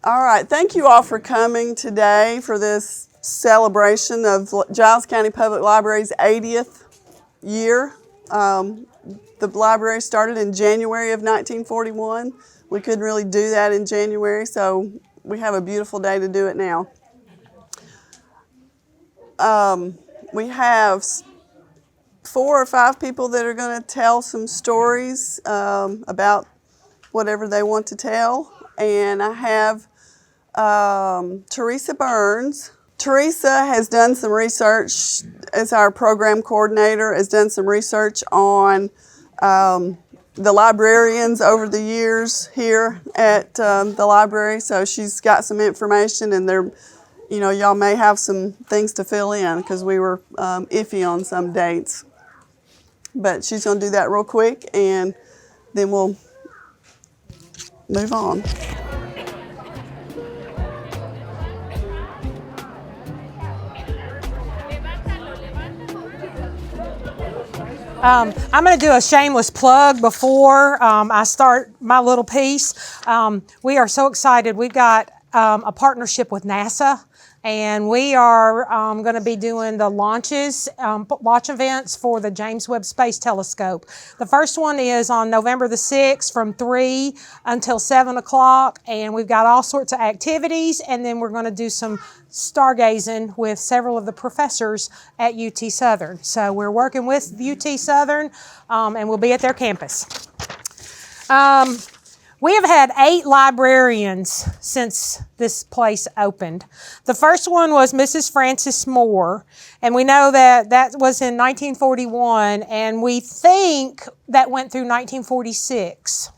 All right, thank you all for coming today for this celebration of Giles County Public Library's 80th year. The library started in January of 1941. We couldn't really do that in January, so we have a beautiful day to do it now. We have 4 or 5 people that are going to tell some stories about whatever they want to tell, and I have Teresa Burns. Teresa has done some research as our program coordinator, has done some research on the librarians over the years here at the library. So she's got some information, and y'all may have some things to fill in because we were iffy on some dates. But she's going to do that real quick, and then we'll move on. I'm going to do a shameless plug before I start my little piece. We are so excited. We've got a partnership with NASA, and we are going to be doing the launch events for the James Webb Space Telescope. The first one is on November the 6th from 3 until 7 o'clock, and we've got all sorts of activities, and then we're going to do some stargazing with several of the professors at UT Southern. So we're working with UT Southern, and we'll be at their campus. We have had 8 librarians since this place opened. The first one was Mrs. Frances Moore, and we know that was in 1941, and we think that went through 1946.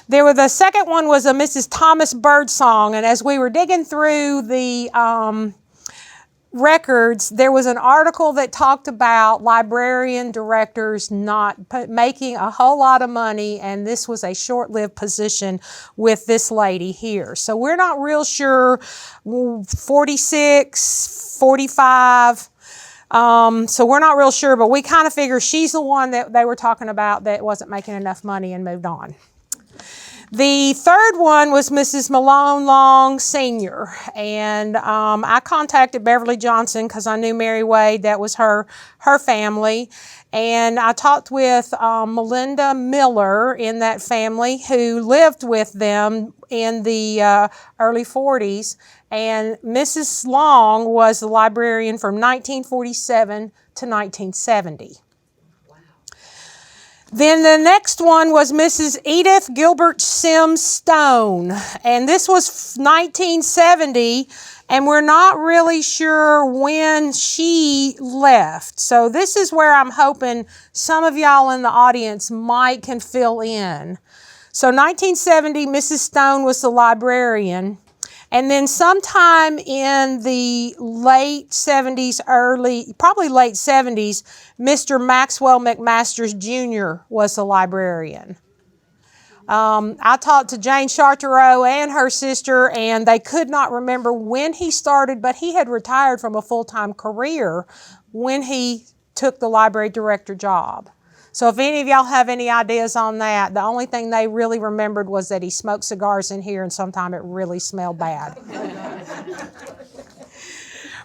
The second one was a Mrs. Thomas Birdsong, and as we were digging through the records, there was an article that talked about librarian directors not making a whole lot of money, and this was a short-lived position with this lady here. So we're not real sure, 46, 45, so we're not real sure, but we kind of figure she's the one that they were talking about that wasn't making enough money and moved on. The third one was Mrs. Malone Long Sr., and I contacted Beverly Johnson because I knew Mary Wade, that was her family, and I talked with Melinda Miller in that family who lived with them in the early 40s, and Mrs. Long was the librarian from 1947 to 1970. Then the next one was Mrs. Edith Gilbert Sims Stone, and this was 1970, and we're not really sure when she left. So this is where I'm hoping some of y'all in the audience can fill in. So 1970, Mrs. Stone was the librarian. And then sometime in the late 70s, probably late 70s, Mr. Maxwell McMasters Jr. was the librarian. I talked to Jane Chartereau and her sister, and they could not remember when he started, but he had retired from a full-time career when he took the library director job. So if any of y'all have any ideas on that, the only thing they really remembered was that he smoked cigars in here and sometime it really smelled bad.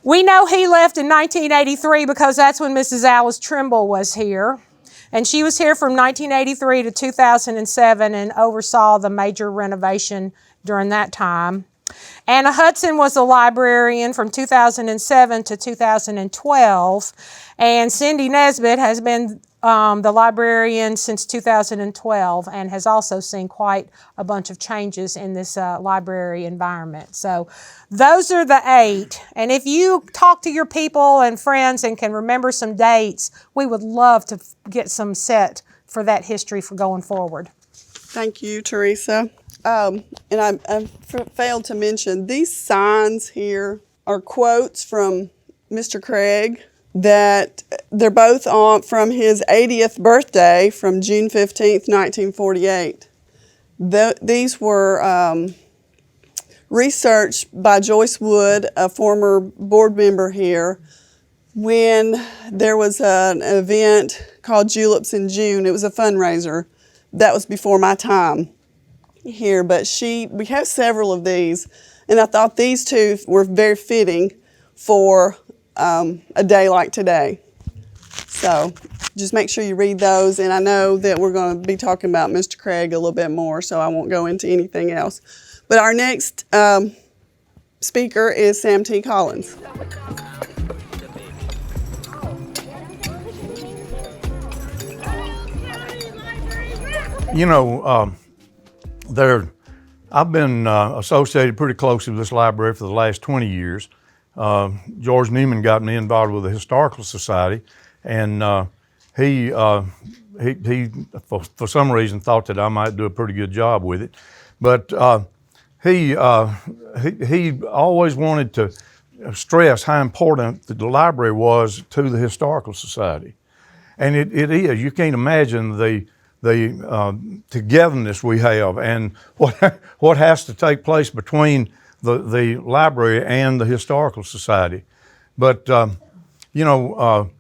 We know he left in 1983 because that's when Mrs. Alice Trimble was here. And she was here from 1983 to 2007 and oversaw the major renovation during that time. Anna Hudson was a librarian from 2007 to 2012. And Cindy Nesbitt has been the librarian since 2012 and has also seen quite a bunch of changes in this library environment. So those are the 8. And if you talk to your people and friends and can remember some dates, we would love to get some set for that history for going forward. Thank you, Teresa. And I failed to mention, these signs here are quotes from Mr. Craig, that they're both from his 80th birthday from June 15th, 1948. These were researched by Joyce Wood, a former board member here, when there was an event called Juleps in June. It was a fundraiser. That was before my time. here, but we have several of these, and I thought these two were very fitting for a day like today. So just make sure you read those, and I know that we're going to be talking about Mr. Craig a little bit more, so I won't go into anything else. But our next speaker is Sam T. Collins. You know, I've been associated pretty closely with this library for the last 20 years. George Neiman got me involved with the Historical Society, and he for some reason thought that I might do a pretty good job with it. But he always wanted to stress how important the library was to the Historical Society. And it is. You can't imagine the togetherness we have and what has to take place between the library and the Historical Society. But, you know,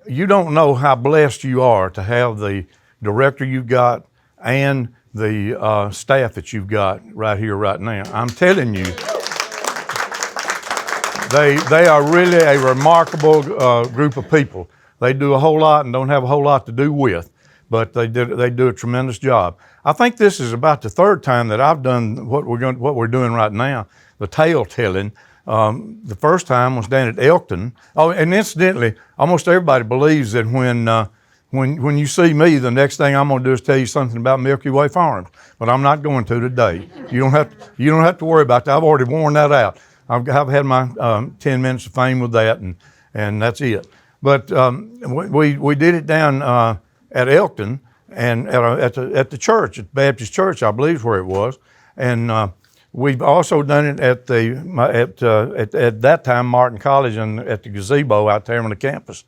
you don't know how blessed you are to have the director you've got and the staff that you've got right here, right now. I'm telling you, they are really a remarkable group of people. They do a whole lot and don't have a whole lot to do with, but they do a tremendous job. I think this is about the third time that I've done what we're doing right now, the tale telling. The first time was down at Elkton. Oh, and incidentally, almost everybody believes that when you see me, the next thing I'm going to do is tell you something about Milky Way Farms, but I'm not going to today. You don't have to worry about that. I've already worn that out. I've had my 10 minutes of fame with that, and that's it. But we did it down at Elkton and at the church, at Baptist Church, I believe is where it was, and we've also done it at that time Martin College and at the gazebo out there on the campus.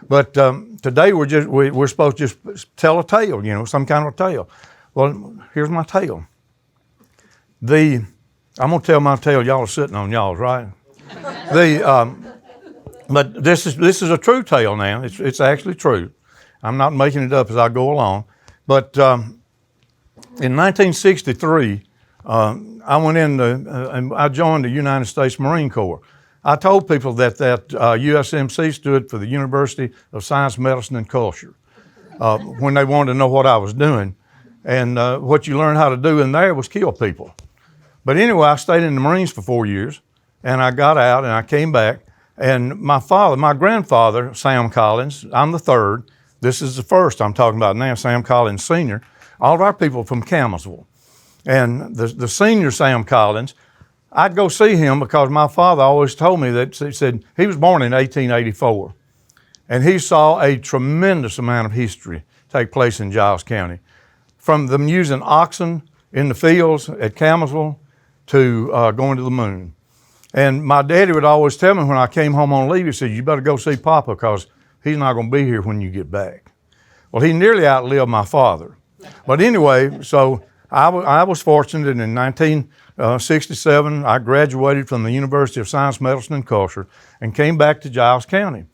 But today we're supposed to just tell a tale, you know, some kind of a tale. Well, here's my tale. I'm gonna tell my tale. Y'all are sitting on y'all's, right? But this is a true tale now. It's actually true. I'm not making it up as I go along. But in 1963, I went in and I joined the United States Marine Corps. I told people that USMC stood for the University of Science, Medicine, and Culture when they wanted to know what I was doing. And what you learned how to do in there was kill people. But anyway, I stayed in the Marines for 4 years, and I got out and I came back. And my grandfather, Sam Collins, I'm the third. This is the first I'm talking about now, Sam Collins Sr. All of our people from Campbellsville. And the senior Sam Collins, I'd go see him because my father always told me that, he said, he was born in 1884. And he saw a tremendous amount of history take place in Giles County. From them using oxen in the fields at Campbellsville to going to the moon. And my daddy would always tell me when I came home on leave, he said, you better go see Papa because he's not going to be here when you get back. Well, he nearly outlived my father. But anyway, so I was fortunate in 1967, I graduated from the University of Science, Medicine, and Culture and came back to Giles County.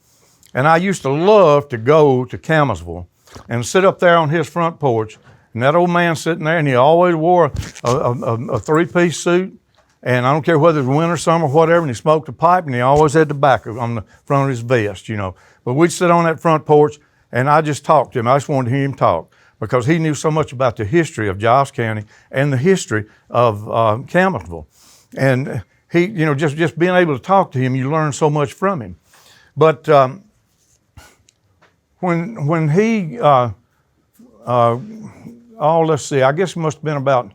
And I used to love to go to Campbellsville and sit up there on his front porch, and that old man sitting there, and he always wore a three-piece suit, and I don't care whether it was winter, summer, whatever, and he smoked a pipe, and he always had tobacco on the front of his vest, you know. But we'd sit on that front porch, and I just talked to him. I just wanted to hear him talk because he knew so much about the history of Giles County and the history of Campbellsville. And he, you know, just being able to talk to him, you learn so much from him. But when he, let's see, I guess it must have been about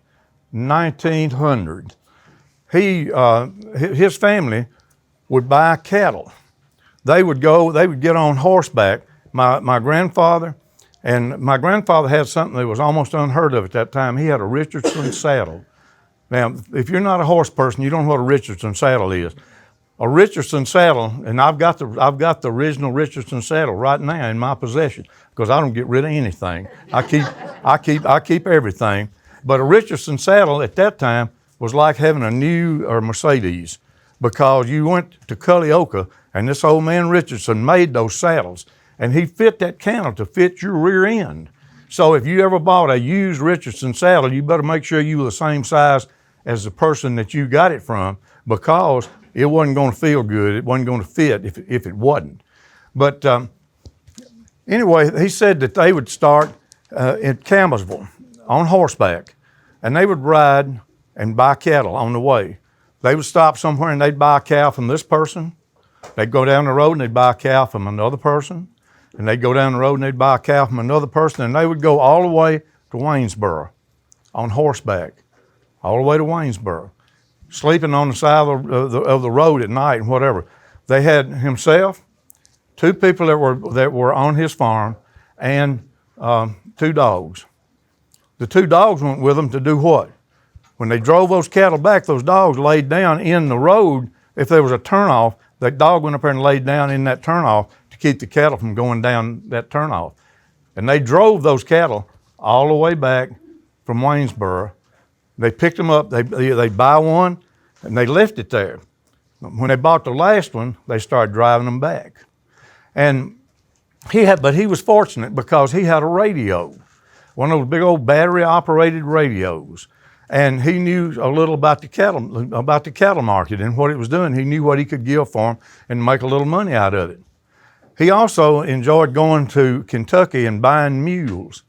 1900. His family would buy cattle. They would get on horseback. My grandfather had something that was almost unheard of at that time. He had a Richardson saddle. Now, if you're not a horse person, you don't know what a Richardson saddle is. A Richardson saddle, and I've got the original Richardson saddle right now in my possession because I don't get rid of anything. I keep everything. But a Richardson saddle at that time was like having a new Mercedes because you went to Cullioca and this old man Richardson made those saddles and he fit that cantle to fit your rear end. So if you ever bought a used Richardson saddle, you better make sure you were the same size as the person that you got it from, because it wasn't going to feel good. It wasn't going to fit if it wasn't. But anyway, he said that they would start in Campbellsville on horseback, and they would ride and buy cattle on the way. They would stop somewhere and they'd buy a cow from this person. They'd go down the road and they'd buy a cow from another person. And they'd go down the road and they'd buy a cow from another person. And they would go all the way to Waynesboro on horseback, all the way to Waynesboro, sleeping on the side of the road at night and whatever. They had himself, 2 people that were on his farm, and 2 dogs. The 2 dogs went with them to do what? When they drove those cattle back, those dogs laid down in the road. If there was a turnoff, that dog went up there and laid down in that turnoff to keep the cattle from going down that turnoff. And they drove those cattle all the way back from Waynesboro. They picked them up, they'd buy one, and they left it there. When they bought the last one, they started driving them back. And but he was fortunate because he had a radio, one of those big old battery-operated radios. And he knew a little about the cattle market and what it was doing. He knew what he could give for them and make a little money out of it. He also enjoyed going to Kentucky and buying mules,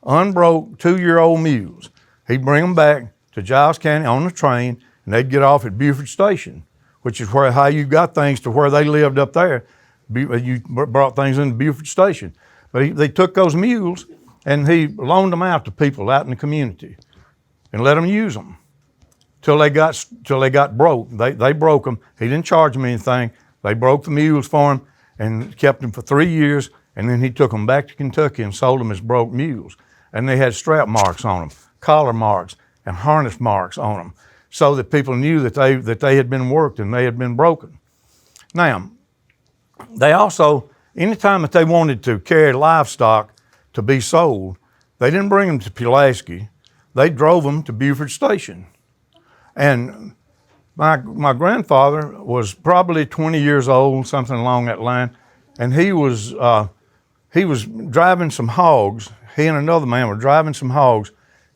unbroke 2-year-old mules. He'd bring them back to Giles County on the train, and they'd get off at Buford Station, which is how you got things to where they lived up there. You brought things into Buford Station. But they took those mules and he loaned them out to people out in the community and let them use them till they got broke. They broke them. He didn't charge them anything. They broke the mules for him and kept them for 3 years, and then he took them back to Kentucky and sold them as broke mules. And they had strap marks on them, collar marks, and harness marks on them, so that people knew that they had been worked and they had been broken. Now, they also, anytime that they wanted to carry livestock to be sold, they didn't bring them to Pulaski. They drove them to Buford Station. And my grandfather was probably 20 years old, something along that line, and he was driving some hogs. He and another man were driving some hogs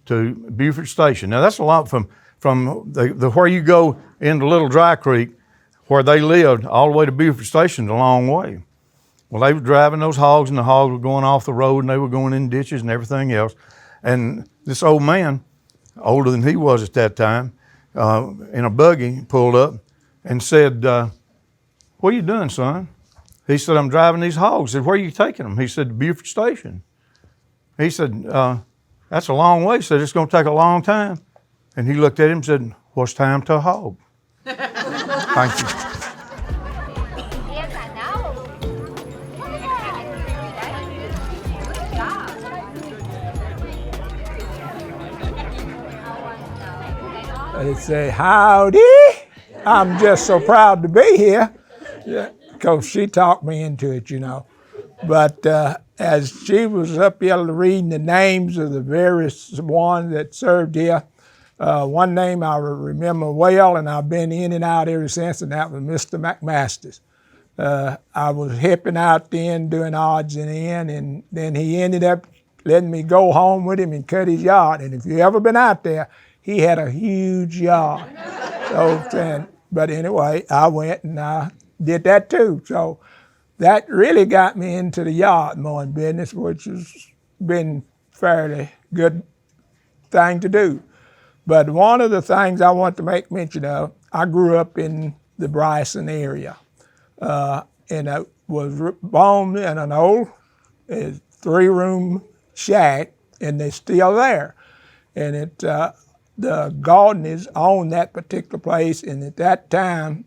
to Buford Station. Now that's a lot from the where you go into Little Dry Creek, where they lived, all the way to Buford Station, a long way. Well, they were driving those hogs, and the hogs were going off the road, and they were going in ditches and everything else. And this old man, older than he was at that time, in a buggy, pulled up and said, "What are you doing, son?" He said, "I'm driving these hogs." I said, "Where are you taking them?" He said, "To Buford Station." He said, "That's a long way." He said, "It's going to take a long time." And he looked at him and said, "What's time to a hog?" Thank you. Yes, I know. Good job. They say, "Howdy." I'm just so proud to be here. Because she talked me into it, you know. But as she was up here reading the names of the various ones that served here, one name I remember well, and I've been in and out ever since, and that was Mr. McMasters. I was hipping out then, doing odds and ends, and then he ended up letting me go home with him and cut his yard. And if you ever been out there, he had a huge yard. But anyway, I went and I did that too. So that really got me into the yard mowing business, which has been fairly good thing to do. But one of the things I want to make mention of, I grew up in the Bryson area. And I was born in an old 3-room shack, and they're still there. And the Gardners owned that particular place, and at that time,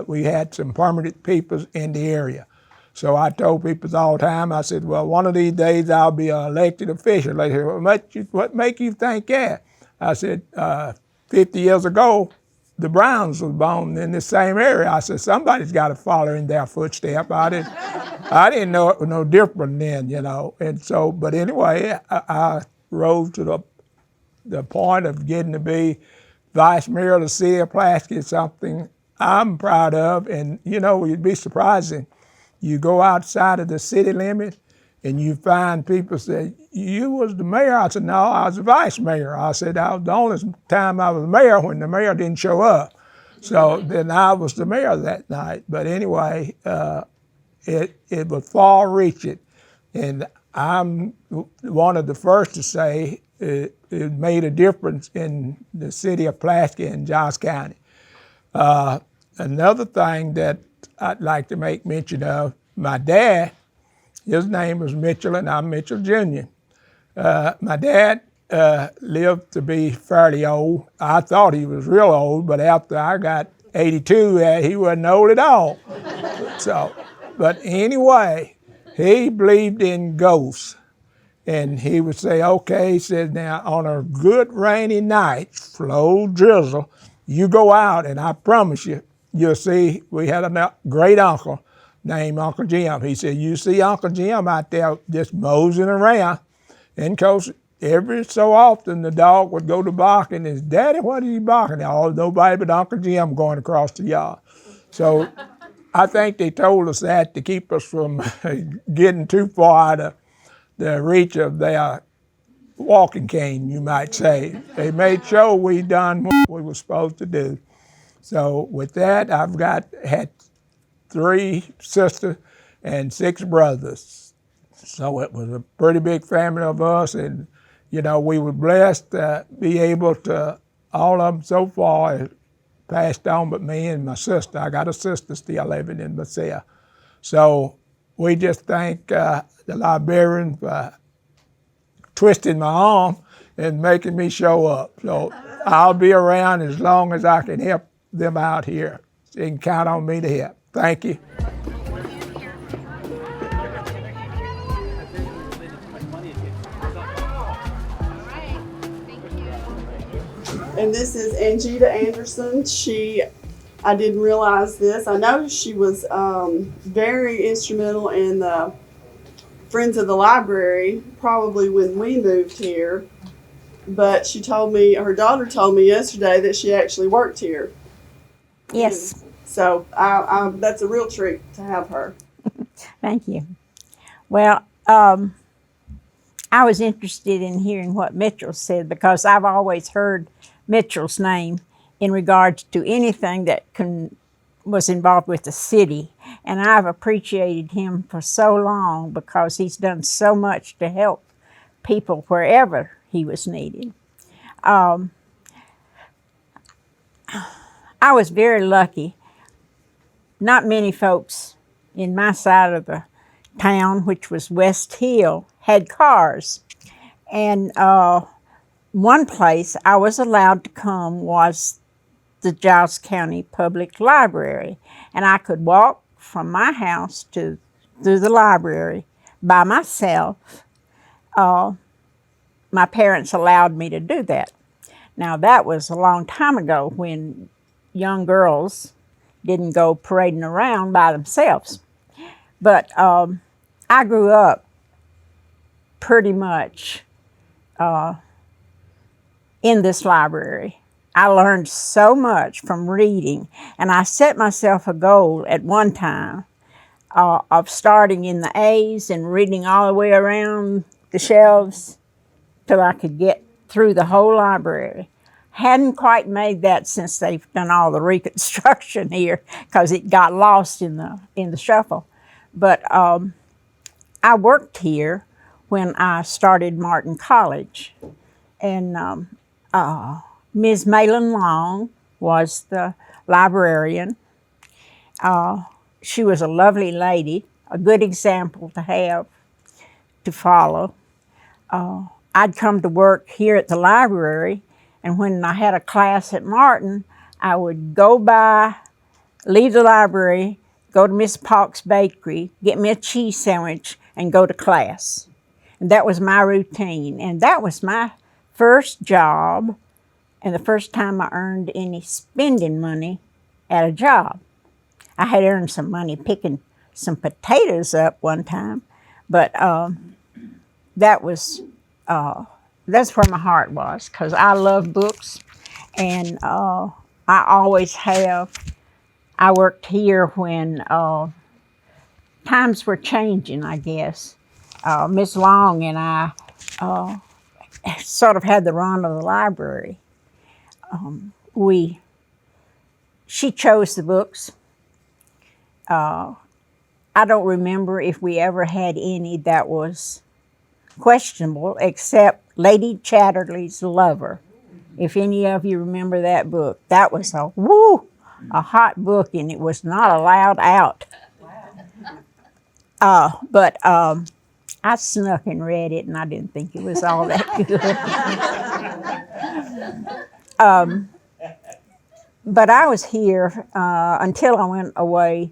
we had some permanent people in the area. So I told people all the time, I said, well, one of these days I'll be an elected official. They said, well, what make you think that? I said, 50 years ago, the Browns was born in the same area. I said, somebody's got to follow in their footsteps. I didn't know it was no different then, you know. And so, but anyway, I rose to the point of getting to be vice mayor of the city of Pulaski, something I'm proud of. And, you know, you'd be surprising. You go outside of the city limit and you find people say, you was the mayor? I said, no, I was the vice mayor. I said, I was the only time I was mayor when the mayor didn't show up. So then I was the mayor that night. But anyway, it was far-reaching. And I'm one of the first to say it made a difference in the city of Pulaski and Giles County. Another thing that I'd like to make mention of, my dad, his name was Mitchell and I'm Mitchell Jr. My dad lived to be fairly old. I thought he was real old, but after I got 82, he wasn't old at all. So, but anyway, he believed in ghosts. And he would say, okay, he said, now on a good rainy night, slow drizzle, you go out and I promise you, you'll see, we had a great uncle named Uncle Jim. He said, you see Uncle Jim out there just moseying around. And of course, every so often the dog would go to barking. His daddy, what is he barking at? Oh, nobody but Uncle Jim going across the yard. So I think they told us that to keep us from getting too far out of the reach of their walking cane, you might say. They made sure we done what we were supposed to do. So with that, I've had 3 sisters and 6 brothers. So it was a pretty big family of us, and you know, we were blessed to be able to, all of them so far passed on but me and my sister. I got a sister still living in Bethesda. So we just thank the librarian for twisting my arm and making me show up. So I'll be around as long as I can help them out here. So you can count on me to help. Thank you. And this is Angita Anderson. I didn't realize this. I know she was very instrumental in the Friends of the Library, probably when we moved here. But she told me, her daughter told me yesterday that she actually worked here. Yes. And so that's a real treat to have her. Thank you. Well, I was interested in hearing what Mitchell said because I've always heard Mitchell's name in regards to anything that was involved with the city. And I've appreciated him for so long because he's done so much to help people wherever he was needed. I was very lucky. Not many folks in my side of the town, which was West Hill, had cars. And one place I was allowed to come was the Giles County Public Library. And I could walk from my house through the library by myself. My parents allowed me to do that. Now that was a long time ago when young girls didn't go parading around by themselves. But I grew up pretty much in this library. I learned so much from reading, and I set myself a goal at one time of starting in the A's and reading all the way around the shelves till I could get through the whole library. Hadn't quite made that since they've done all the reconstruction here because it got lost in the shuffle. But I worked here when I started Martin College, and Ms. Malin Long was the librarian. She was a lovely lady, a good example to have, to follow. I'd come to work here at the library, and when I had a class at Martin, I would go by, leave the library, go to Miss Park's Bakery, get me a cheese sandwich, and go to class. And that was my routine. And that was my first job and the first time I earned any spending money at a job. I had earned some money picking some potatoes up one time, but that's where my heart was, because I love books, and I always have. I worked here when times were changing, I guess, Miss Long and I sort of had the run of the library. She chose the books. I don't remember if we ever had any that was questionable, except Lady Chatterley's Lover. If any of you remember that book, that was a hot book, and it was not allowed out. But I snuck and read it, and I didn't think it was all that good. But I was here until I went away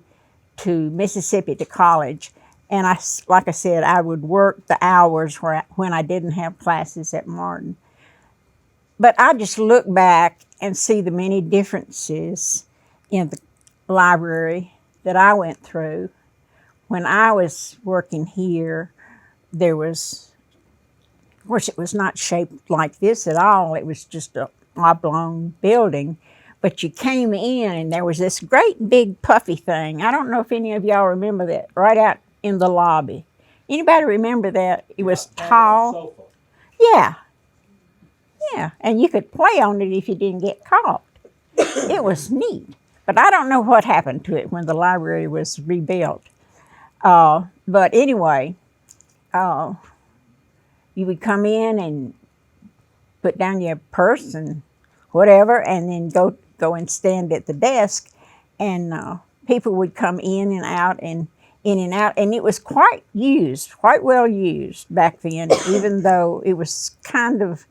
to Mississippi to college. And like I said, I would work the hours when I didn't have classes at Martin. But I just look back and see the many differences in the library that I went through. When I was working here, there was, of course, it was not shaped like this at all. It was just an oblong building. But you came in and there was this great big puffy thing. I don't know if any of y'all remember that, right out in the lobby. Anybody remember that? It was tall. Yeah. Yeah, and you could play on it if you didn't get caught. It was neat. But I don't know what happened to it when the library was rebuilt. But anyway, you would come in and put down your purse and whatever, and then go and stand at the desk, and people would come in and out, and it was quite well used back then, even though it was kind of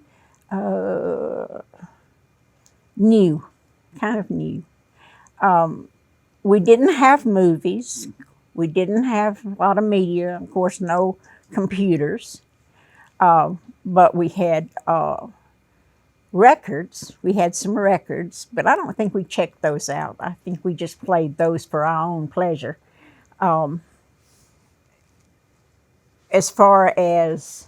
new. We didn't have movies. We didn't have a lot of media, of course, no computers, but we had records. We had some records, but I don't think we checked those out. I think we just played those for our own pleasure. As far as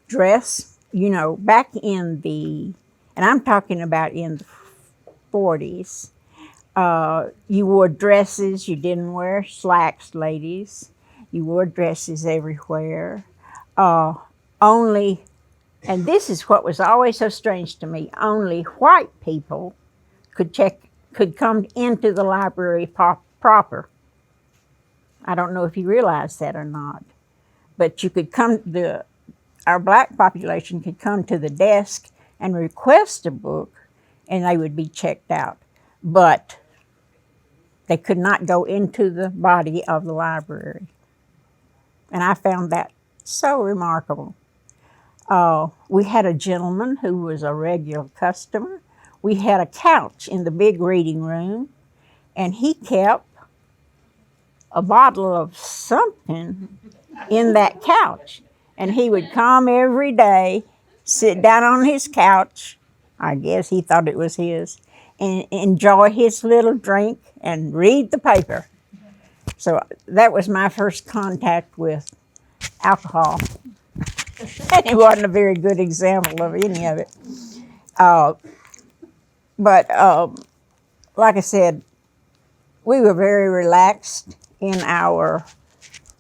dress, back in and I'm talking about in the 40s, you wore dresses. You didn't wear slacks, ladies. You wore dresses everywhere. Only, and this is what was always so strange to me, only white people could come into the library proper. I don't know if you realize that or not, but you could our black population could come to the desk and request a book, and they would be checked out. But they could not go into the body of the library. And I found that so remarkable. We had a gentleman who was a regular customer. We had a couch in the big reading room, and he kept a bottle of something in that couch. And he would come every day, sit down on his couch, I guess he thought it was his, and enjoy his little drink and read the paper. So that was my first contact with alcohol. And it wasn't a very good example of any of it. But like I said, we were very relaxed in our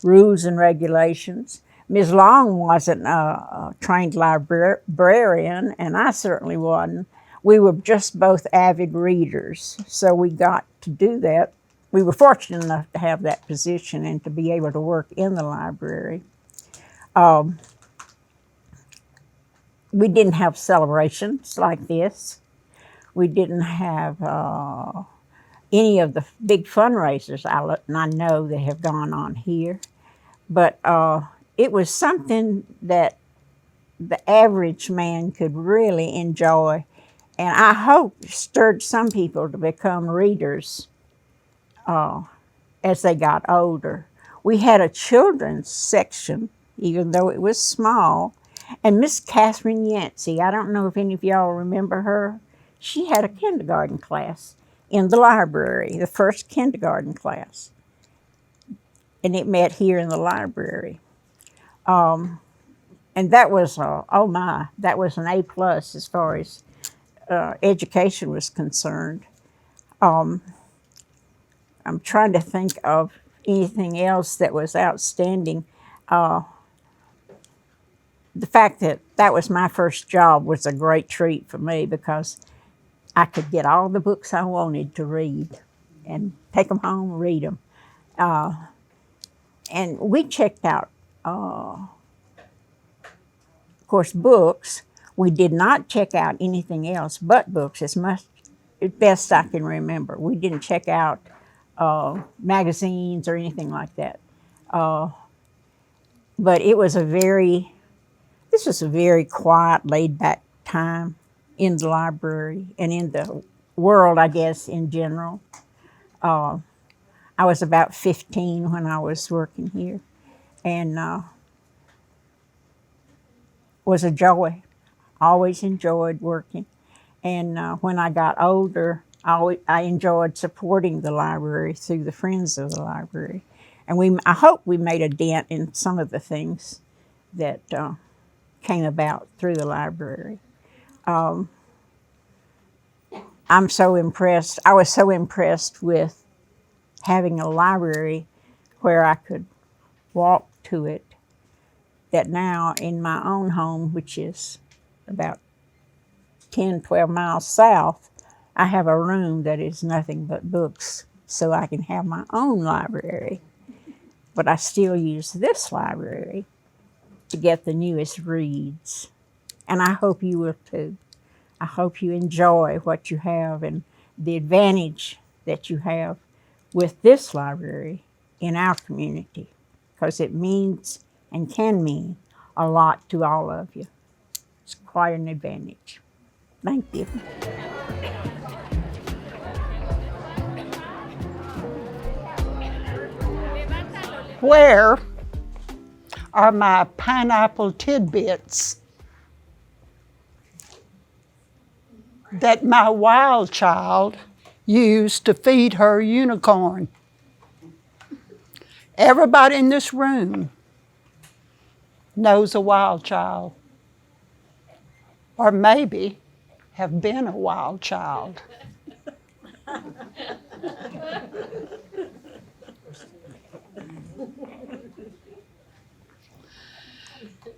rules and regulations. Ms. Long wasn't a trained librarian, and I certainly wasn't. We were just both avid readers, so we got to do that. We were fortunate enough to have that position and to be able to work in the library. We didn't have celebrations like this. We didn't have any of the big fundraisers I know that have gone on here. But it was something that the average man could really enjoy, and I hope stirred some people to become readers as they got older. We had a children's section, even though it was small, and Miss Catherine Yancey, I don't know if any of y'all remember her, she had a kindergarten class in the library, the first kindergarten class, and it met here in the library. And that was, that was an A+ as far as education was concerned. I'm trying to think of anything else that was outstanding. The fact that that was my first job was a great treat for me because I could get all the books I wanted to read and take them home and read them. And we checked out, of course, books. We did not check out anything else but books as best I can remember. We didn't check out magazines or anything like that. But this was a very quiet, laid-back time in the library and in the world, I guess, in general. I was about 15 when I was working here, and was a joy. Always enjoyed working. And when I got older, I enjoyed supporting the library through the Friends of the Library. And I hope we made a dent in some of the things that came about through the library. I'm so impressed. I was so impressed with having a library where I could walk to it, that now in my own home, which is about 10, 12 miles south, I have a room that is nothing but books, so I can have my own library. But I still use this library to get the newest reads. And I hope you will too. I hope you enjoy what you have and the advantage that you have with this library in our community, because it means and can mean a lot to all of you. It's quite an advantage. Thank you. Where are my pineapple tidbits that my wild child used to feed her unicorn? Everybody in this room knows a wild child, or maybe have been a wild child.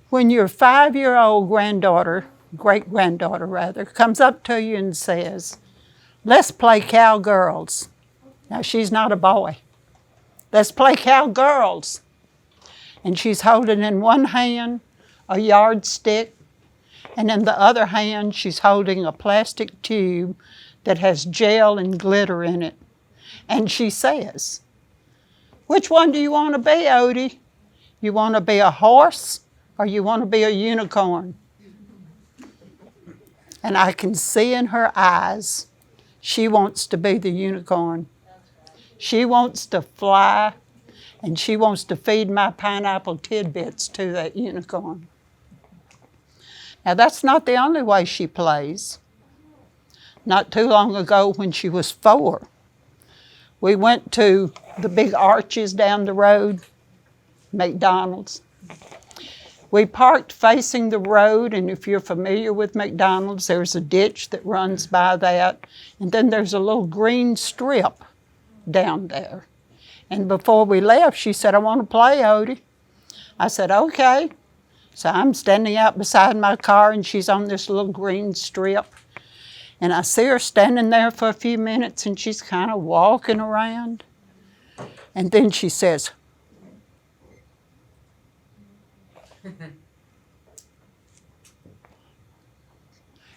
When your 5-year-old great-granddaughter rather, comes up to you and says, "Let's play cowgirls." Now, she's not a boy. "Let's play cowgirls." And she's holding in one hand a yardstick, and in the other hand, she's holding a plastic tube that has gel and glitter in it. And she says, "Which one do you want to be, Odie? You want to be a horse or you want to be a unicorn?" And I can see in her eyes, she wants to be the unicorn. She wants to fly, and she wants to feed my pineapple tidbits to that unicorn. Now, that's not the only way she plays. Not too long ago, when she was 4, we went to the big arches down the road, McDonald's. We parked facing the road, and if you're familiar with McDonald's, there's a ditch that runs by that, and then there's a little green strip down there. And before we left, she said, "I want to play, Odie." I said, "Okay." So I'm standing out beside my car, and she's on this little green strip. And I see her standing there for a few minutes, and she's kind of walking around. And then she says,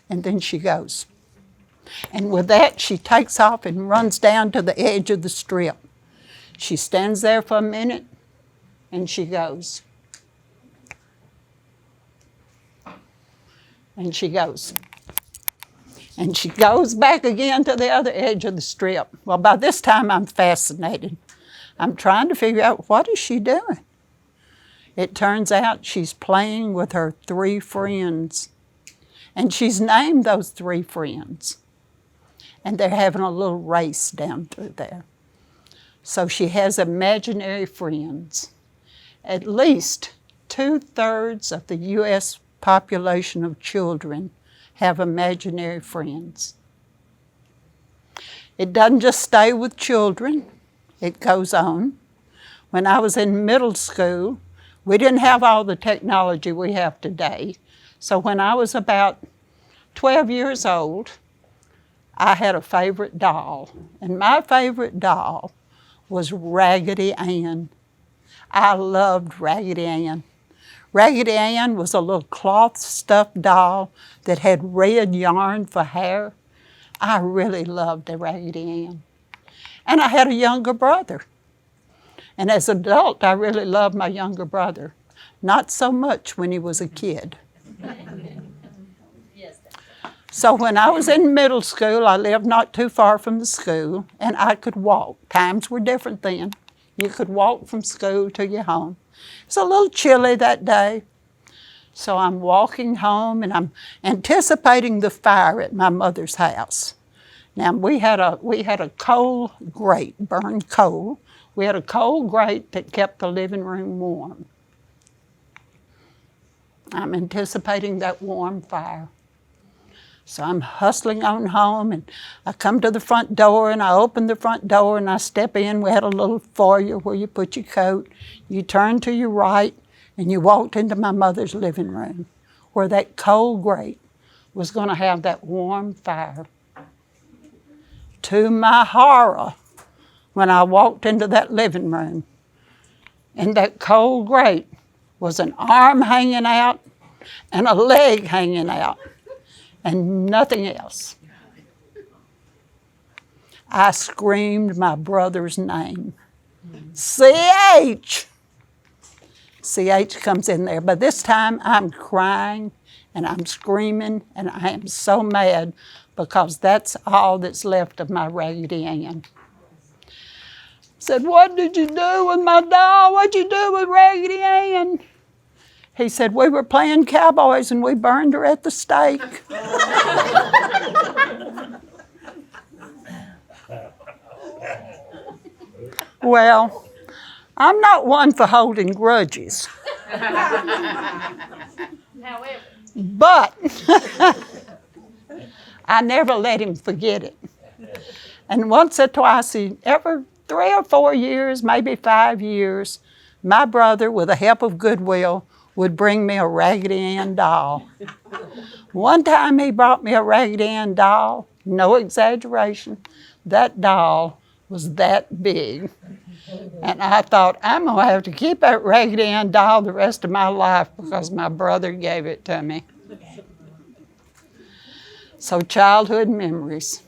and then she goes. And with that, she takes off and runs down to the edge of the strip. She stands there for a minute, and she goes. And she goes. And she goes back again to the other edge of the strip. Well, by this time, I'm fascinated. I'm trying to figure out, what is she doing? It turns out she's playing with her 3 friends. And she's named those 3 friends. And they're having a little race down through there. So she has imaginary friends. At least 2/3 of the U.S. population of children have imaginary friends. It doesn't just stay with children. It goes on. When I was in middle school, we didn't have all the technology we have today. So when I was about 12 years old, I had a favorite doll. And my favorite doll was Raggedy Ann. I loved Raggedy Ann. Raggedy Ann was a little cloth stuffed doll that had red yarn for hair. I really loved a Raggedy Ann. And I had a younger brother. And as an adult, I really loved my younger brother. Not so much when he was a kid. So when I was in middle school, I lived not too far from the school, and I could walk. Times were different then. You could walk from school to your home. It was a little chilly that day. So I'm walking home, and I'm anticipating the fire at my mother's house. Now, we had a coal grate, burned coal. We had a coal grate that kept the living room warm. I'm anticipating that warm fire. So I'm hustling on home, and I come to the front door, and I open the front door, and I step in. We had a little foyer where you put your coat. You turn to your right, and you walked into my mother's living room, where that coal grate was going to have that warm fire. To my horror, when I walked into that living room, in that coal grate was an arm hanging out and a leg hanging out, and nothing else. I screamed my brother's name. C.H. C.H. comes in there, but this time I'm crying and I'm screaming and I am so mad because that's all that's left of my Raggedy Ann. Said, "What did you do with my doll? What'd you do with Raggedy Ann?" He said, "We were playing cowboys and we burned her at the stake." Well, I'm not one for holding grudges. But I never let him forget it. And once or twice, every 3 or 4 years, maybe 5 years, my brother, with the help of Goodwill, would bring me a Raggedy Ann doll. One time he brought me a Raggedy Ann doll, no exaggeration. That doll was that big. And I thought, I'm going to have to keep that Raggedy Ann doll the rest of my life because my brother gave it to me. So childhood memories.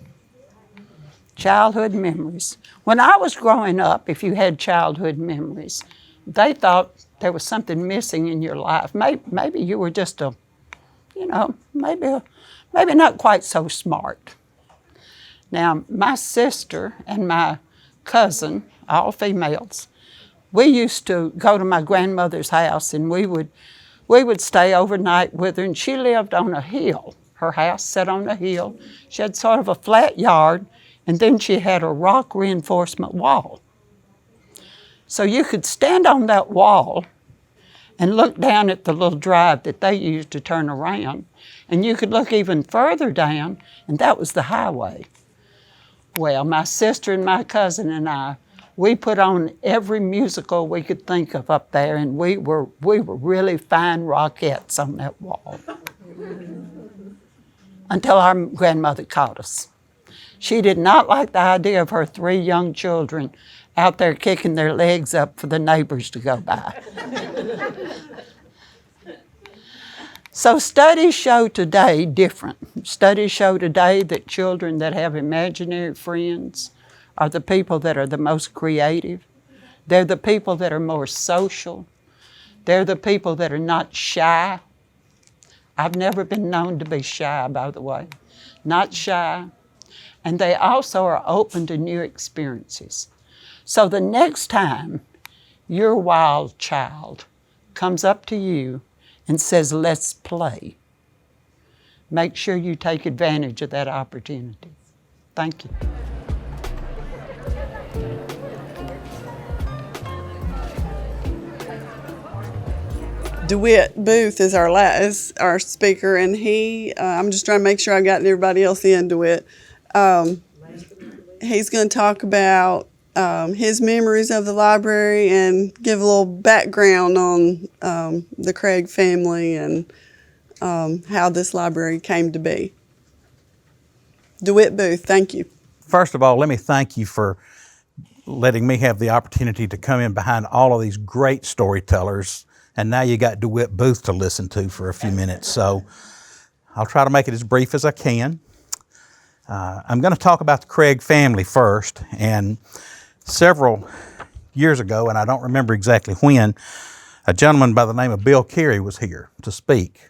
Childhood memories. When I was growing up, if you had childhood memories, they thought there was something missing in your life. Maybe you were just maybe not quite so smart. Now, my sister and my cousin, all females, we used to go to my grandmother's house, and we would stay overnight with her, and she lived on a hill. Her house sat on a hill. She had sort of a flat yard, and then she had a rock reinforcement wall. So you could stand on that wall and look down at the little drive that they used to turn around, and you could look even further down, and that was the highway. Well, my sister and my cousin and I, we put on every musical we could think of up there, and we were really fine rockettes on that wall. Until our grandmother caught us. She did not like the idea of her 3 young children out there kicking their legs up for the neighbors to go by. So studies show today different. Studies show today that children that have imaginary friends are the people that are the most creative. They're the people that are more social. They're the people that are not shy. I've never been known to be shy, by the way. Not shy. And they also are open to new experiences. So the next time your wild child comes up to you and says, "Let's play," make sure you take advantage of that opportunity. Thank you. DeWitt Booth is our speaker, and I'm just trying to make sure I got everybody else in, DeWitt. He's going to talk about his memories of the library and give a little background on the Craig family and how this library came to be. DeWitt Booth, thank you. First of all, let me thank you for letting me have the opportunity to come in behind all of these great storytellers. And now you got DeWitt Booth to listen to for a few minutes. So I'll try to make it as brief as I can. I'm going to talk about the Craig family first. And several years ago, and I don't remember exactly when, a gentleman by the name of Bill Carey was here to speak.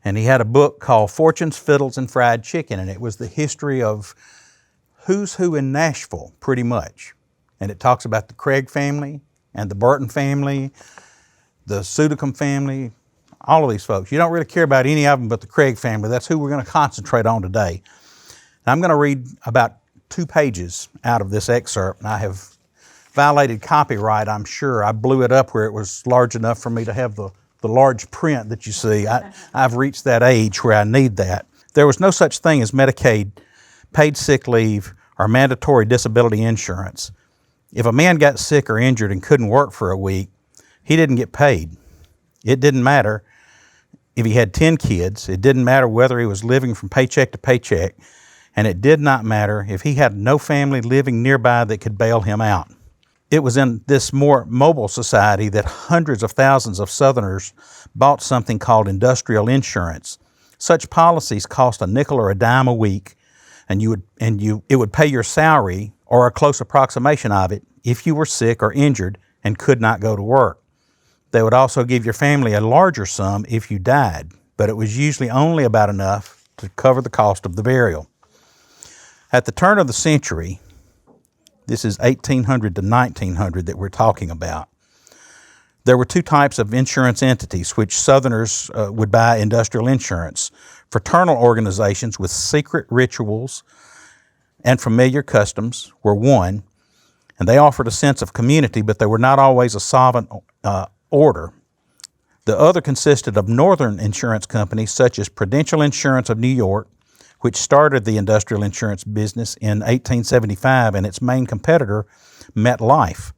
And he had a book called Fortunes, Fiddles, and Fried Chicken. And it was the history of who's who in Nashville, pretty much. And it talks about the Craig family and the Burton family, the Sudicum family, all of these folks. You don't really care about any of them but the Craig family. That's who we're going to concentrate on today. And I'm going to read about 2 pages out of this excerpt. And I have violated copyright, I'm sure. I blew it up where it was large enough for me to have the large print that you see. I've reached that age where I need that. There was no such thing as Medicaid, paid sick leave, or mandatory disability insurance. If a man got sick or injured and couldn't work for a week, he didn't get paid. It didn't matter if he had 10 kids. It didn't matter whether he was living from paycheck to paycheck. And it did not matter if he had no family living nearby that could bail him out. It was in this more mobile society that hundreds of thousands of Southerners bought something called industrial insurance. Such policies cost a nickel or a dime a week, and it would pay your salary or a close approximation of it if you were sick or injured and could not go to work. They would also give your family a larger sum if you died, but it was usually only about enough to cover the cost of the burial. At the turn of the century, this is 1800 to 1900 that we're talking about, there were 2 types of insurance entities which Southerners would buy industrial insurance. Fraternal organizations with secret rituals and familiar customs were one, and they offered a sense of community, but they were not always a solvent order. The other consisted of northern insurance companies such as Prudential Insurance of New York, which started the industrial insurance business in 1875, and its main competitor, MetLife.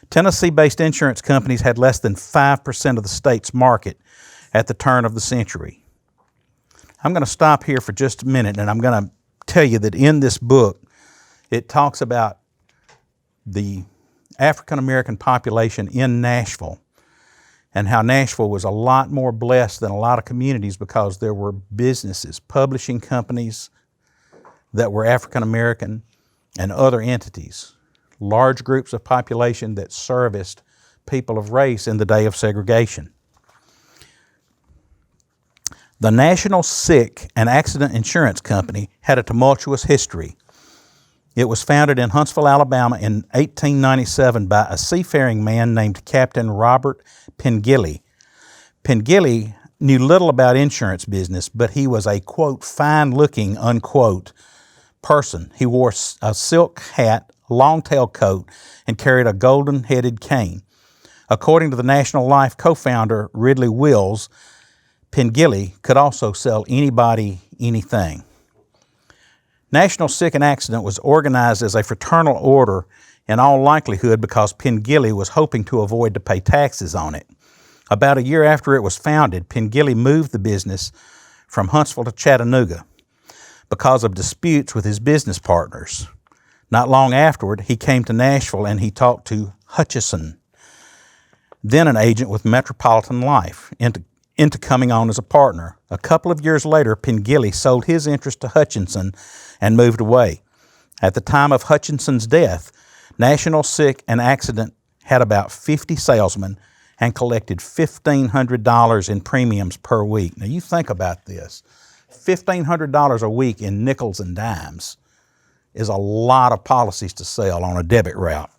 Tennessee-based insurance companies had less than 5% of the state's market at the turn of the century. I'm going to stop here for just a minute, and I'm going to tell you that in this book, it talks about the African-American population in Nashville and how Nashville was a lot more blessed than a lot of communities because there were businesses, publishing companies that were African-American and other entities, large groups of population that serviced people of race in the day of segregation. The National Sick and Accident Insurance Company had a tumultuous history. It was founded in Huntsville, Alabama in 1897 by a seafaring man named Captain Robert Pengilly. Pengilly knew little about insurance business, but he was a, quote, fine-looking, unquote, person. He wore a silk hat, long tail coat, and carried a golden-headed cane. According to the National Life co-founder Ridley Wills, Pengilly could also sell anybody anything. National Sick and Accident was organized as a fraternal order in all likelihood because Pengilly was hoping to avoid to pay taxes on it. About a year after it was founded, Pengilly moved the business from Huntsville to Chattanooga because of disputes with his business partners. Not long afterward, he came to Nashville and he talked to Hutchison, then an agent with Metropolitan Life, into coming on as a partner. A couple of years later, Pengilly sold his interest to Hutchinson and moved away. At the time of Hutchinson's death, National Sick and Accident had about 50 salesmen and collected $1,500 in premiums per week. Now you think about this. $1,500 a week in nickels and dimes is a lot of policies to sell on a debit route.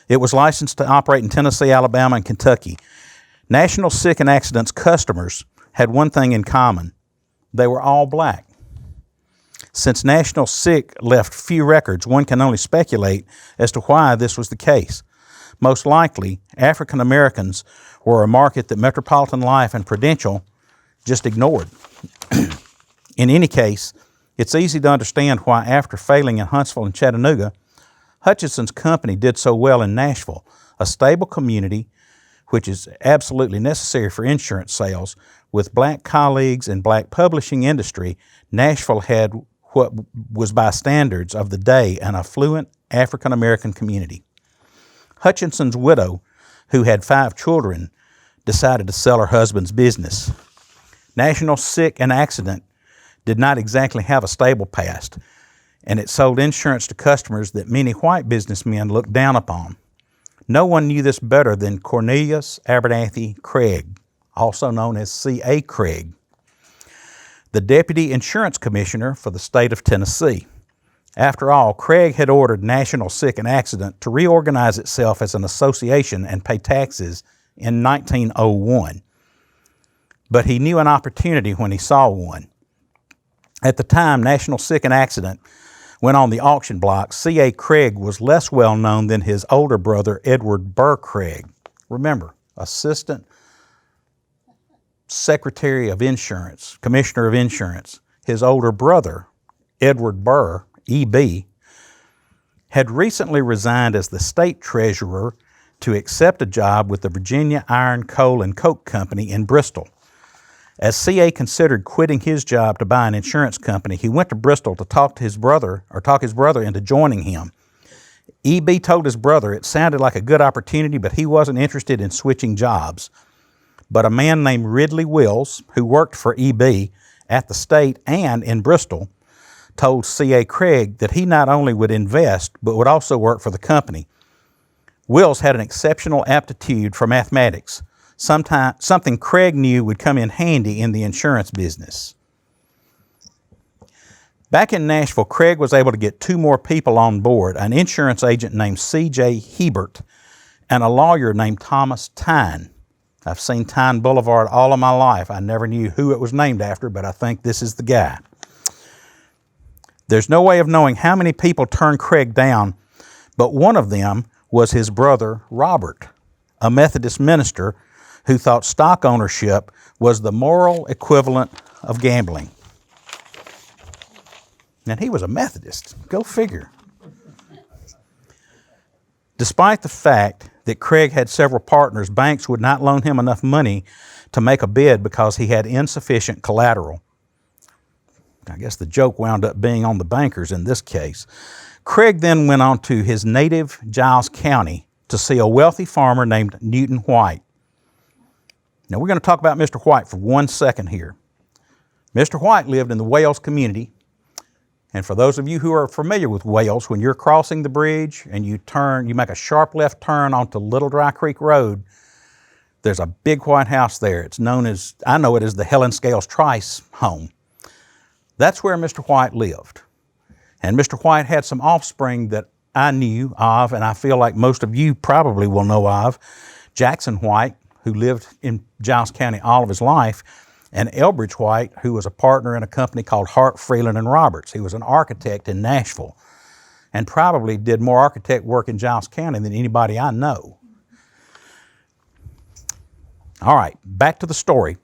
It was licensed to operate in Tennessee, Alabama, and Kentucky. National Sick and Accident's customers had one thing in common. They were all black. Since National Sick left few records, one can only speculate as to why this was the case. Most likely, African Americans were a market that Metropolitan Life and Prudential just ignored. In any case, It's easy to understand why, after failing in Huntsville and Chattanooga, Hutchinson's company did so well in Nashville, a stable community which is absolutely necessary for insurance sales. With black colleagues and black publishing industry, Nashville had what was by standards of the day an affluent African American community. Hutchinson's widow, who had 5 children, decided to sell her husband's business. National Sick and Accident did not exactly have a stable past, and it sold insurance to customers that many white businessmen looked down upon. No one knew this better than Cornelius Abernathy Craig, also known as C.A. Craig, the Deputy Insurance Commissioner for the state of Tennessee. After all, Craig had ordered National Sick and Accident to reorganize itself as an association and pay taxes in 1901. But he knew an opportunity when he saw one. At the time National Sick and Accident went on the auction block, C.A. Craig was less well known than his older brother, Edward Burr Craig. Remember, Assistant Secretary of Insurance, Commissioner of Insurance. His older brother, Edward Burr, E.B., had recently resigned as the state treasurer to accept a job with the Virginia Iron, Coal, and Coke Company in Bristol. As C.A. considered quitting his job to buy an insurance company, he went to Bristol to talk his brother into joining him. E.B. told his brother it sounded like a good opportunity, but he wasn't interested in switching jobs. But a man named Ridley Wills, who worked for E.B. at the state and in Bristol, told C.A. Craig that he not only would invest, but would also work for the company. Wills had an exceptional aptitude for mathematics, something Craig knew would come in handy in the insurance business. Back in Nashville, Craig was able to get 2 more people on board, an insurance agent named C.J. Hebert and a lawyer named Thomas Tyne. I've seen Tyne Boulevard all of my life. I never knew who it was named after, but I think this is the guy. There's no way of knowing how many people turned Craig down, but one of them was his brother, Robert, a Methodist minister who thought stock ownership was the moral equivalent of gambling. And he was a Methodist. Go figure. Despite the fact that Craig had several partners, banks would not loan him enough money to make a bid because he had insufficient collateral. I guess the joke wound up being on the bankers in this case. Craig then went on to his native Giles County to see a wealthy farmer named Newton White. Now we're going to talk about Mr. White for 1 second here. Mr. White lived in the Wales community. And for those of you who are familiar with Wales, when you're crossing the bridge and you make a sharp left turn onto Little Dry Creek Road, there's a big white house there. It's known as, I know it as the Helen Scales Trice home. That's where Mr. White lived. And Mr. White had some offspring that I knew of, and I feel like most of you probably will know of. Jackson White, who lived in Giles County all of his life, and Elbridge White, who was a partner in a company called Hart, Freeland, and Roberts. He was an architect in Nashville and probably did more architect work in Giles County than anybody I know. All right, back to the story.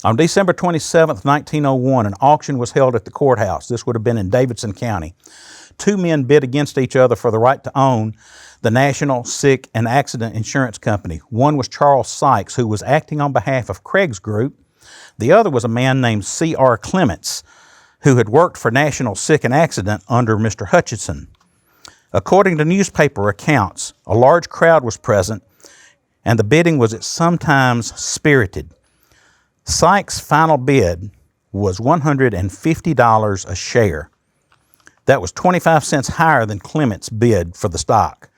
On December 27th, 1901, an auction was held at the courthouse. This would have been in Davidson County. 2 men bid against each other for the right to own the National Sick and Accident Insurance Company. One was Charles Sykes, who was acting on behalf of Craig's group. The other was a man named C.R. Clements, who had worked for National Sick and Accident under Mr. Hutchinson. According to newspaper accounts, a large crowd was present, and the bidding was sometimes spirited. Sykes' final bid was $150 a share. That was 25 cents higher than Clements' bid for the stock.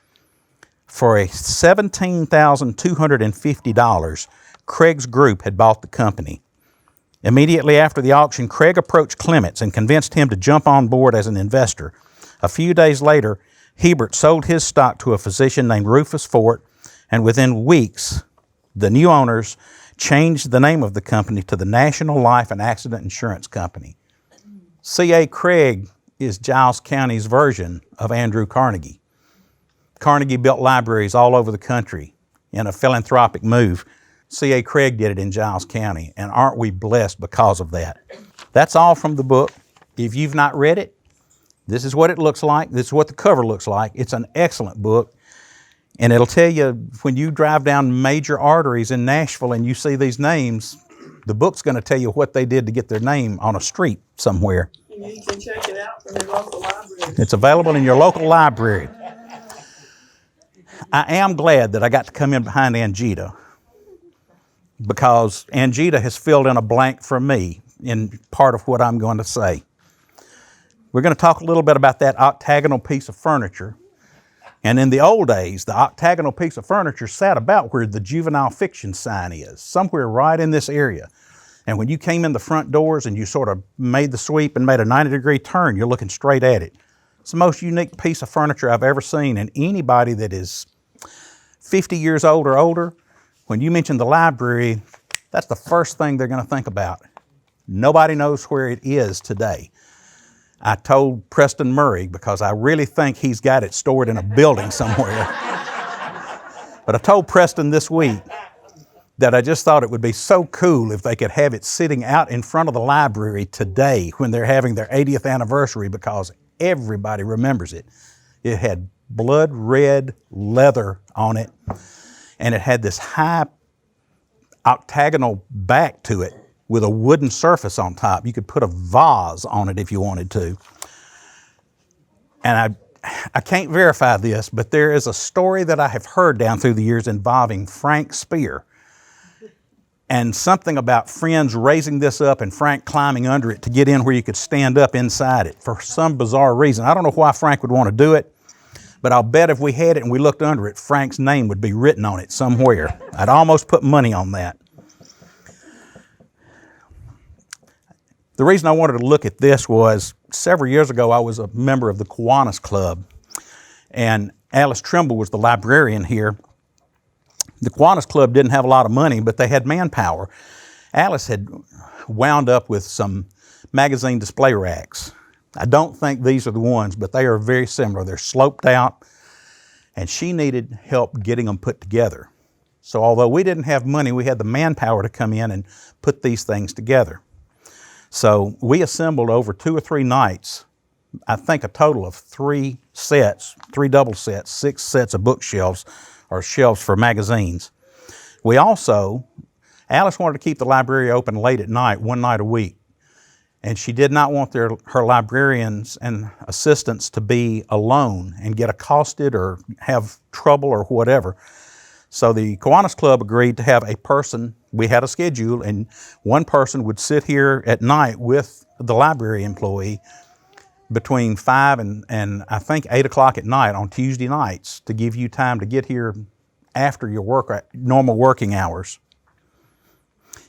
For a $17,250, Craig's group had bought the company. Immediately after the auction, Craig approached Clements and convinced him to jump on board as an investor. A few days later, Hebert sold his stock to a physician named Rufus Fort, and within weeks, the new owners changed the name of the company to the National Life and Accident Insurance Company. C.A. Craig is Giles County's version of Andrew Carnegie. Carnegie built libraries all over the country in a philanthropic move. C.A. Craig did it in Giles County, and aren't we blessed because of that? That's all from the book. If you've not read it, this is what it looks like. This is what the cover looks like. It's an excellent book. And it'll tell you when you drive down major arteries in Nashville and you see these names, the book's going to tell you what they did to get their name on a street somewhere. And you can check it out from your local library. It's available in your local library. I am glad that I got to come in behind Angita, because Angita has filled in a blank for me in part of what I'm going to say. We're going to talk a little bit about that octagonal piece of furniture. And in the old days, the octagonal piece of furniture sat about where the juvenile fiction sign is, somewhere right in this area. And when you came in the front doors and you sort of made the sweep and made a 90-degree turn, you're looking straight at it. It's the most unique piece of furniture I've ever seen, and anybody that is 50 years old or older, when you mention the library, that's the first thing they're going to think about. Nobody knows where it is today. I told Preston Murray, because I really think he's got it stored in a building somewhere. But I told Preston this week that I just thought it would be so cool if they could have it sitting out in front of the library today when they're having their 80th anniversary, because everybody remembers it. It had blood red leather on it, and it had this high octagonal back to it with a wooden surface on top. You could put a vase on it if you wanted to. And I can't verify this, but there is a story that I have heard down through the years involving Frank Spear, and something about friends raising this up and Frank climbing under it to get in where you could stand up inside it for some bizarre reason. I don't know why Frank would want to do it, but I'll bet if we had it and we looked under it, Frank's name would be written on it somewhere. I'd almost put money on that. The reason I wanted to look at this was several years ago I was a member of the Kiwanis Club, and Alice Trimble was the librarian here. The Kiwanis Club didn't have a lot of money, but they had manpower. Alice had wound up with some magazine display racks. I don't think these are the ones, but they are very similar. They're sloped out, and she needed help getting them put together. So although we didn't have money, we had the manpower to come in and put these things together. So we assembled over 2 or 3 nights, I think a total of 3 sets, 3 double sets, 6 sets of bookshelves or shelves for magazines. We also, Alice wanted to keep the library open late at night, 1 night a week. And she did not want her librarians and assistants to be alone and get accosted or have trouble or whatever. So the Kiwanis Club agreed to have a person, we had a schedule, and one person would sit here at night with the library employee between 5 and I think 8 o'clock at night on Tuesday nights to give you time to get here after your normal working hours.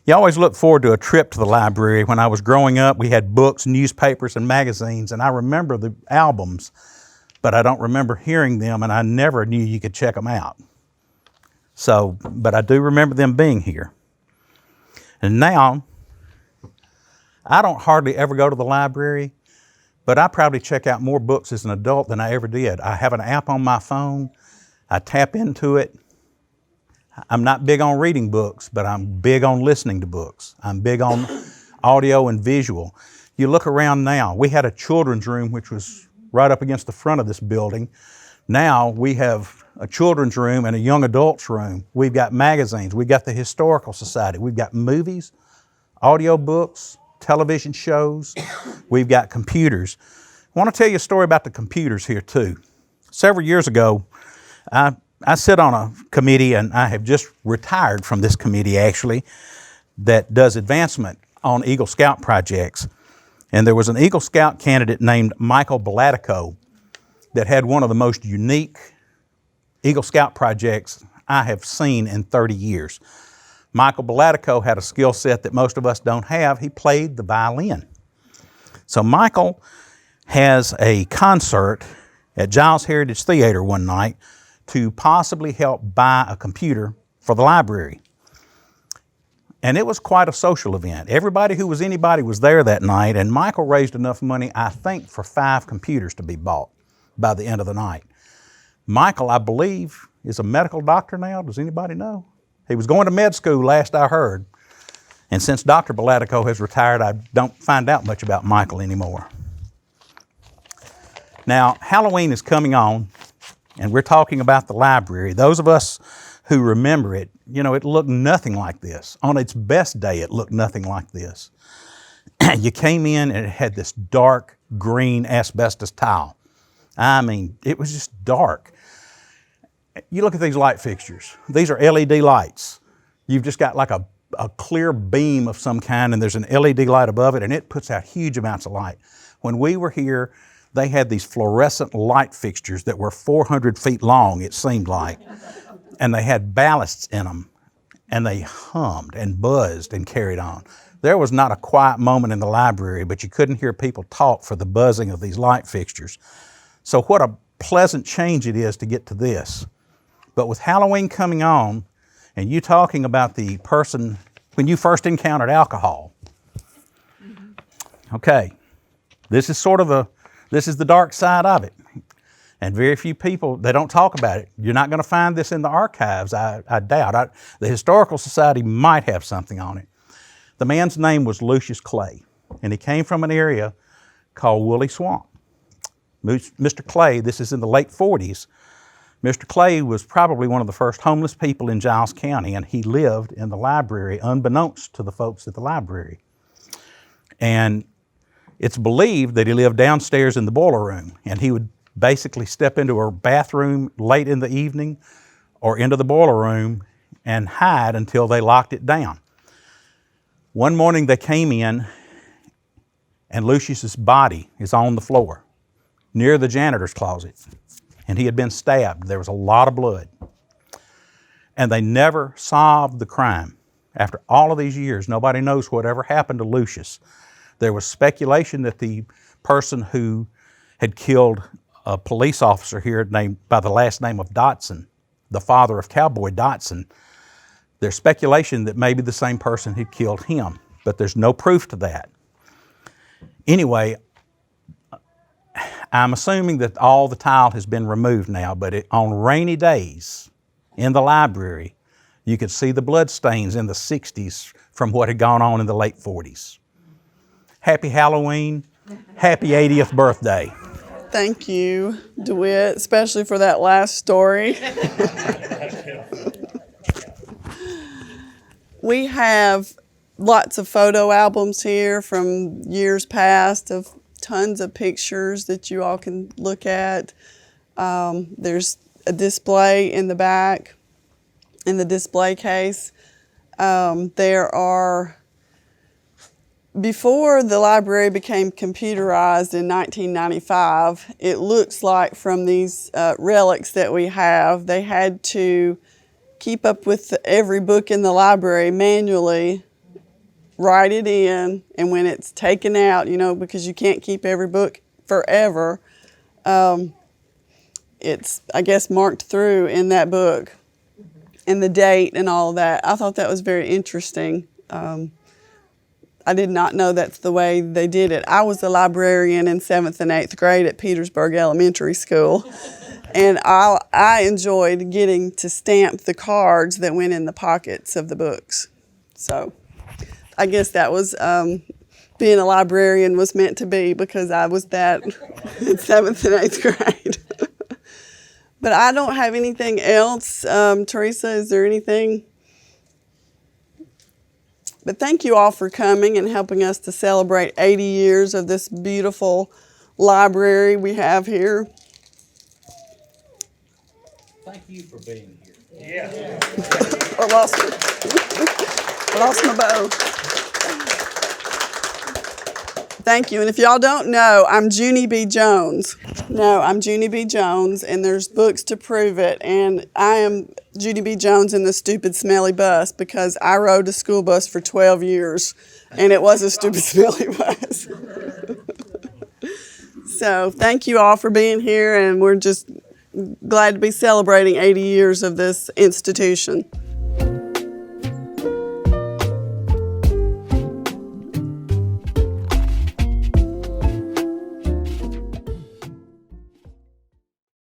You always look forward to a trip to the library. When I was growing up, we had books, newspapers, and magazines, and I remember the albums, but I don't remember hearing them, and I never knew you could check them out. So, but I do remember them being here. And now, I don't hardly ever go to the library, but I probably check out more books as an adult than I ever did. I have an app on my phone. I tap into it. I'm not big on reading books, but I'm big on listening to books. I'm big on audio and visual. You look around now, we had a children's room which was right up against the front of this building. Now we have a children's room and a young adults room. We've got magazines. We've got the Historical Society. We've got movies, audio books, television shows. We've got computers. I want to tell you a story about the computers here too. Several years ago, I sit on a committee, and I have just retired from this committee actually, that does advancement on Eagle Scout projects. And there was an Eagle Scout candidate named Michael Balatico that had one of the most unique Eagle Scout projects I have seen in 30 years. Michael Balatico had a skill set that most of us don't have. He played the violin. So Michael has a concert at Giles Heritage Theater one night to possibly help buy a computer for the library. And it was quite a social event. Everybody who was anybody was there that night, and Michael raised enough money, I think, for 5 computers to be bought by the end of the night. Michael, I believe, is a medical doctor now. Does anybody know? He was going to med school last I heard. And since Dr. Belatico has retired, I don't find out much about Michael anymore. Now, Halloween is coming on, and we're talking about the library. Those of us who remember it, you know, it looked nothing like this. On its best day, it looked nothing like this. You came in and it had this dark green asbestos tile. I mean, it was just dark. You look at these light fixtures. These are LED lights. You've just got like a clear beam of some kind, and there's an LED light above it, and it puts out huge amounts of light. When we were here, they had these fluorescent light fixtures that were 400 feet long, it seemed like, and they had ballasts in them, and they hummed and buzzed and carried on. There was not a quiet moment in the library, but you couldn't hear people talk for the buzzing of these light fixtures. So what a pleasant change it is to get to this. But with Halloween coming on, and you talking about the person when you first encountered alcohol. Okay, this is the dark side of it. And very few people, they don't talk about it. You're not going to find this in the archives, I doubt. The Historical Society might have something on it. The man's name was Lucius Clay, and he came from an area called Woolly Swamp. Mr. Clay, this is in the late 40s, Mr. Clay was probably one of the first homeless people in Giles County, and he lived in the library unbeknownst to the folks at the library. And it's believed that he lived downstairs in the boiler room, and he would basically step into a bathroom late in the evening or into the boiler room and hide until they locked it down. One morning they came in, and Lucius's body is on the floor near the janitor's closet. And he had been stabbed. There was a lot of blood. And they never solved the crime. After all of these years, nobody knows whatever happened to Lucius. There was speculation that the person who had killed a police officer here named by the last name of Dotson, the father of Cowboy Dotson, there's speculation that maybe the same person had killed him, but there's no proof to that. Anyway, I'm assuming that all the tile has been removed now, but on rainy days in the library, you could see the blood stains in the 60s from what had gone on in the late 40s. Happy Halloween, happy 80th birthday. Thank you, DeWitt, especially for that last story. We have lots of photo albums here from years past of tons of pictures that you all can look at. There's a display in the back, in the display case. There are, before the library became computerized in 1995, it looks like from these relics that we have, they had to keep up with every book in the library manually, write it in, and when it's taken out, you know, because you can't keep every book forever, it's, I guess, marked through in that book and the date and all that. I thought that was very interesting. I did not know that's the way they did it. I was a librarian in 7th and 8th grade at Petersburg Elementary School, and I enjoyed getting to stamp the cards that went in the pockets of the books. So I guess that was, being a librarian was meant to be, because I was that in 7th and 8th grade. But I don't have anything else. Teresa, is there anything? But thank you all for coming and helping us to celebrate 80 years of this beautiful library we have here. Thank you for being here. Yeah. I lost my bow. Thank you. And if y'all don't know, I'm Junie B. Jones. No, I'm Junie B. Jones, and there's books to prove it. And I am Junie B. Jones in the stupid, smelly bus, because I rode a school bus for 12 years, and it was a stupid, smelly bus. So thank you all for being here, and we're just glad to be celebrating 80 years of this institution.